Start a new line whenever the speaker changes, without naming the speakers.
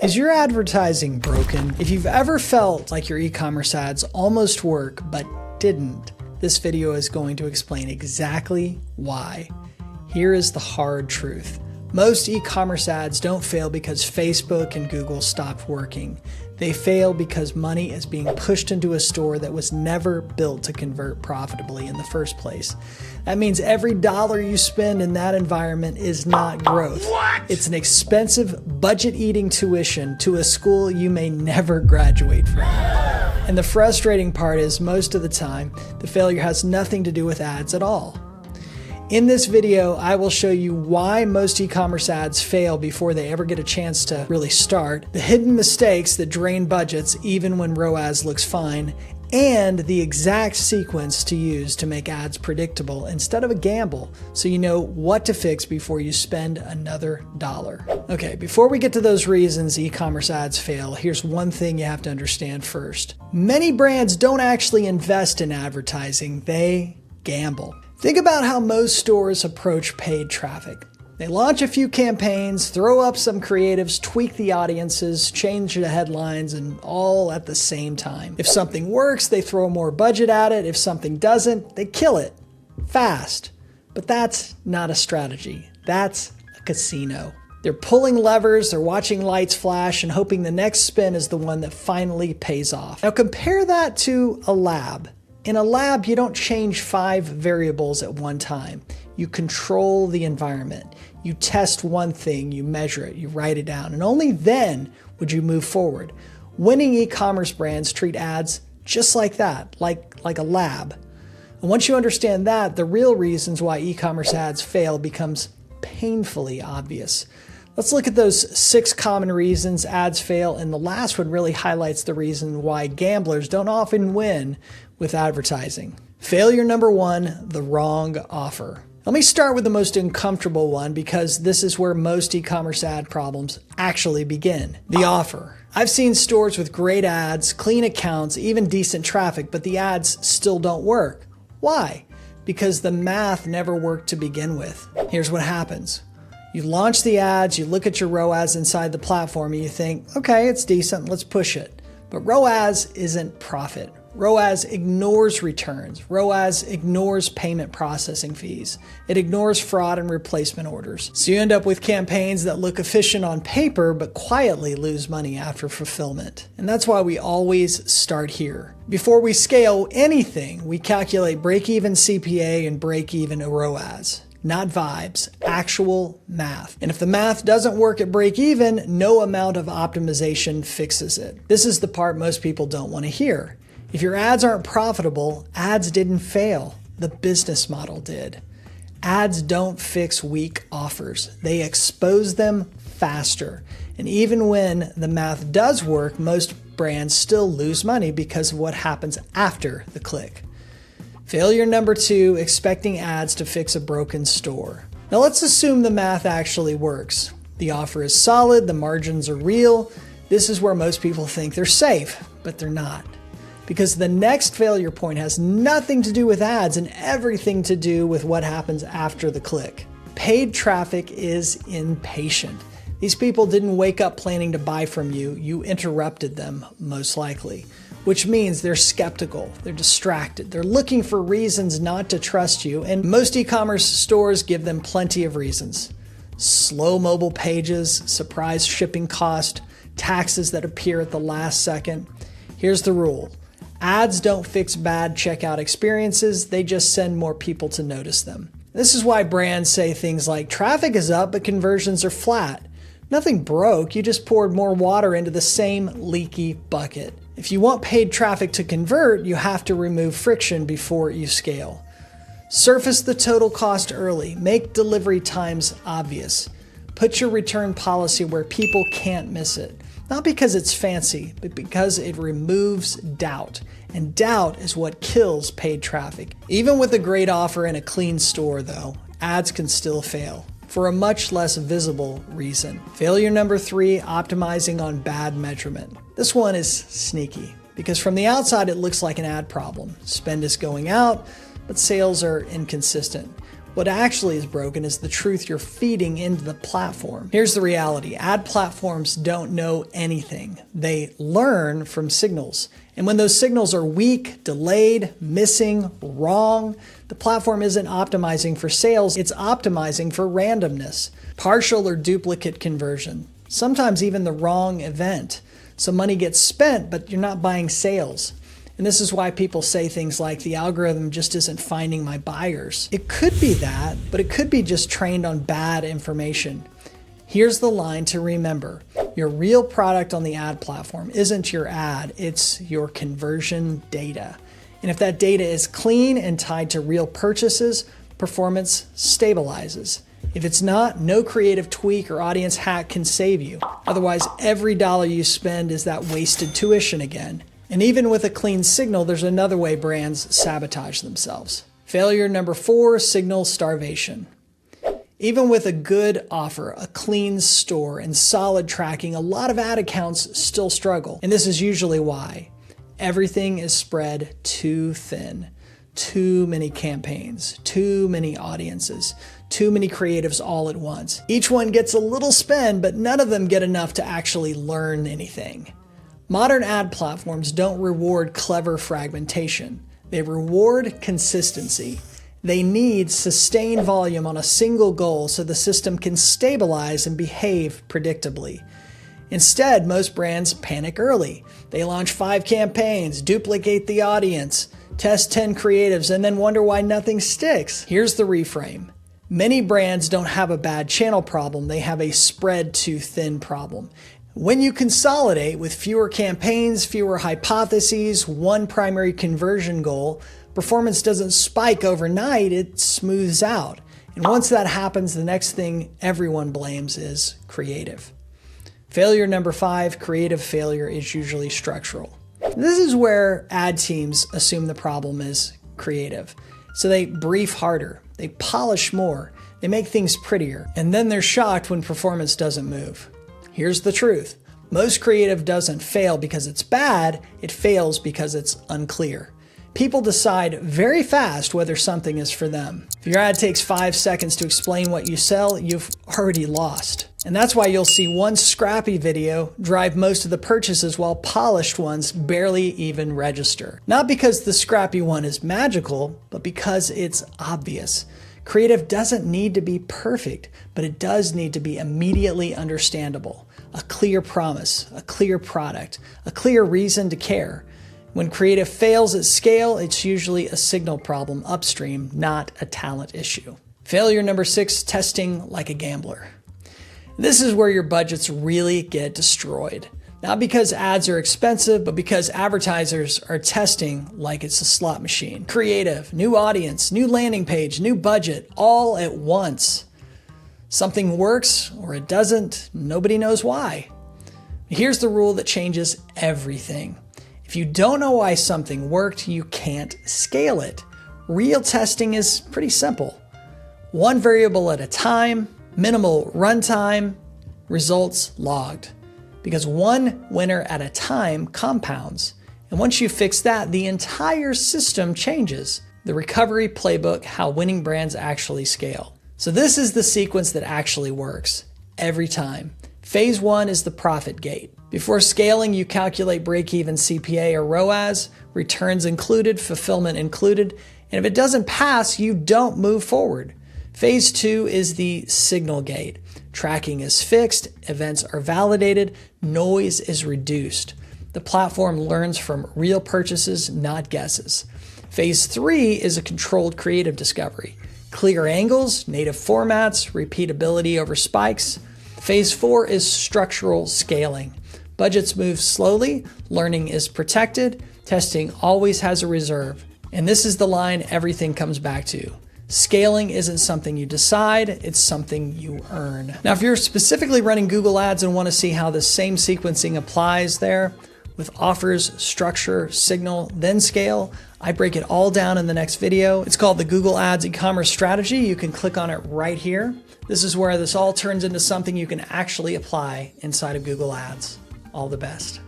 Is your advertising broken? If you've ever felt like your e-commerce ads almost work but didn't, this video is going to explain exactly why. Here is the hard truth. Most e-commerce ads don't fail because Facebook and Google stopped working. They fail because money is being pushed into a store that was never built to convert profitably in the first place. That means every dollar you spend in that environment is not growth. It's an expensive, budget-eating tuition to a school you may never graduate from. And the frustrating part is, most of the time, the failure has nothing to do with ads at all. In this video, I will show you why most e-commerce ads fail before they ever get a chance to really start, the hidden mistakes that drain budgets even when ROAS looks fine, and the exact sequence to use to make ads predictable instead of a gamble, so you know what to fix before you spend another dollar. Okay, before we get to those reasons e-commerce ads fail, here's one thing you have to understand first. Many brands don't actually invest in advertising, they gamble. Think about how most stores approach paid traffic. They launch a few campaigns, throw up some creatives, tweak the audiences, change the headlines, and all at the same time. If something works, they throw more budget at it. If something doesn't, they kill it fast. But that's not a strategy. That's a casino. They're pulling levers, they're watching lights flash, and hoping the next spin is the one that finally pays off. Now compare that to a lab. In a lab, you don't change 5 variables at one time. You control the environment. You test one thing, you measure it, you write it down, and only then would you move forward. Winning e-commerce brands treat ads just like that, like a lab. And once you understand that, the real reasons why e-commerce ads fail becomes painfully obvious. Let's look at those 6 common reasons ads fail, and the last one really highlights the reason why gamblers don't often win with advertising. Failure number 1, the wrong offer. Let me start with the most uncomfortable one because this is where most e-commerce ad problems actually begin. The offer. I've seen stores with great ads, clean accounts, even decent traffic, but the ads still don't work. Why? Because the math never worked to begin with. Here's what happens. You launch the ads, you look at your ROAS inside the platform, and you think, okay, it's decent, let's push it. But ROAS isn't profit. ROAS ignores returns. ROAS ignores payment processing fees. It ignores fraud and replacement orders. So you end up with campaigns that look efficient on paper, but quietly lose money after fulfillment. And that's why we always start here. Before we scale anything, we calculate break-even CPA and break-even ROAS. Not vibes, actual math. And if the math doesn't work at break even, no amount of optimization fixes it. This is the part most people don't want to hear. If your ads aren't profitable, ads didn't fail. The business model did. Ads don't fix weak offers. They expose them faster. And even when the math does work, most brands still lose money because of what happens after the click. Failure number 2, expecting ads to fix a broken store. Now let's assume the math actually works. The offer is solid, the margins are real. This is where most people think they're safe, but they're not. Because the next failure point has nothing to do with ads and everything to do with what happens after the click. Paid traffic is impatient. These people didn't wake up planning to buy from you. You interrupted them, most likely. Which means they're skeptical, they're distracted, they're looking for reasons not to trust you, and most e-commerce stores give them plenty of reasons. Slow mobile pages, surprise shipping cost, taxes that appear at the last second. Here's the rule. Ads don't fix bad checkout experiences, they just send more people to notice them. This is why brands say things like, traffic is up, but conversions are flat. Nothing broke, you just poured more water into the same leaky bucket. If you want paid traffic to convert, you have to remove friction before you scale. Surface the total cost early, make delivery times obvious. Put your return policy where people can't miss it. Not because it's fancy, but because it removes doubt. And doubt is what kills paid traffic. Even with a great offer and a clean store though, ads can still fail. For a much less visible reason. Failure number 3, optimizing on bad measurement. This one is sneaky because from the outside it looks like an ad problem. Spend is going out, but sales are inconsistent. What actually is broken is the truth you're feeding into the platform. Here's the reality. Ad platforms don't know anything. They learn from signals. And when those signals are weak, delayed, missing, wrong, the platform isn't optimizing for sales, it's optimizing for randomness, partial or duplicate conversion, sometimes even the wrong event. So money gets spent, but you're not buying sales. And this is why people say things like, the algorithm just isn't finding my buyers. It could be that, but it could be just trained on bad information. Here's the line to remember. Your real product on the ad platform isn't your ad, it's your conversion data. And if that data is clean and tied to real purchases, performance stabilizes. If it's not, no creative tweak or audience hack can save you. Otherwise, every dollar you spend is that wasted tuition again. And even with a clean signal, there's another way brands sabotage themselves. Failure number 4, signal starvation. Even with a good offer, a clean store, and solid tracking, a lot of ad accounts still struggle. And this is usually why. Everything is spread too thin. Too many campaigns, too many audiences, too many creatives all at once. Each one gets a little spend, but none of them get enough to actually learn anything. Modern ad platforms don't reward clever fragmentation. They reward consistency. They need sustained volume on a single goal so the system can stabilize and behave predictably. Instead, most brands panic early. They launch 5 campaigns, duplicate the audience, test 10 creatives, and then wonder why nothing sticks. Here's the reframe. Many brands don't have a bad channel problem, they have a spread too thin problem. When you consolidate with fewer campaigns, fewer hypotheses, one primary conversion goal, performance doesn't spike overnight, it smooths out. And once that happens, the next thing everyone blames is creative. Failure number 5, creative failure is usually structural. This is where ad teams assume the problem is creative. So they brief harder, they polish more, they make things prettier, and then they're shocked when performance doesn't move. Here's the truth. Most creative doesn't fail because it's bad, it fails because it's unclear. People decide very fast whether something is for them. If your ad takes 5 seconds to explain what you sell, you've already lost. And that's why you'll see one scrappy video drive most of the purchases while polished ones barely even register. Not because the scrappy one is magical, but because it's obvious. Creative doesn't need to be perfect, but it does need to be immediately understandable. A clear promise, a clear product, a clear reason to care. When creative fails at scale, it's usually a signal problem upstream, not a talent issue. Failure number 6, testing like a gambler. This is where your budgets really get destroyed. Not because ads are expensive, but because advertisers are testing like it's a slot machine. Creative, new audience, new landing page, new budget, all at once. Something works or it doesn't, nobody knows why. Here's the rule that changes everything. If you don't know why something worked, you can't scale it. Real testing is pretty simple. One variable at a time, minimal runtime, results logged. Because one winner at a time compounds. And once you fix that, the entire system changes. The recovery playbook, how winning brands actually scale. So this is the sequence that actually works every time. Phase 1 is the profit gate. Before scaling, you calculate break-even CPA or ROAS, returns included, fulfillment included, and if it doesn't pass, you don't move forward. Phase 2 is the signal gate. Tracking is fixed, events are validated, noise is reduced. The platform learns from real purchases, not guesses. Phase 3 is a controlled creative discovery. Clear angles, native formats, repeatability over spikes. Phase 4 is structural scaling. Budgets move slowly, learning is protected, testing always has a reserve. And this is the line everything comes back to. Scaling isn't something you decide, it's something you earn. Now, if you're specifically running Google Ads and want to see how the same sequencing applies there, with offers, structure, signal, then scale, I break it all down in the next video. It's called the Google Ads e-commerce strategy. You can click on it right here. This is where this all turns into something you can actually apply inside of Google Ads. All the best.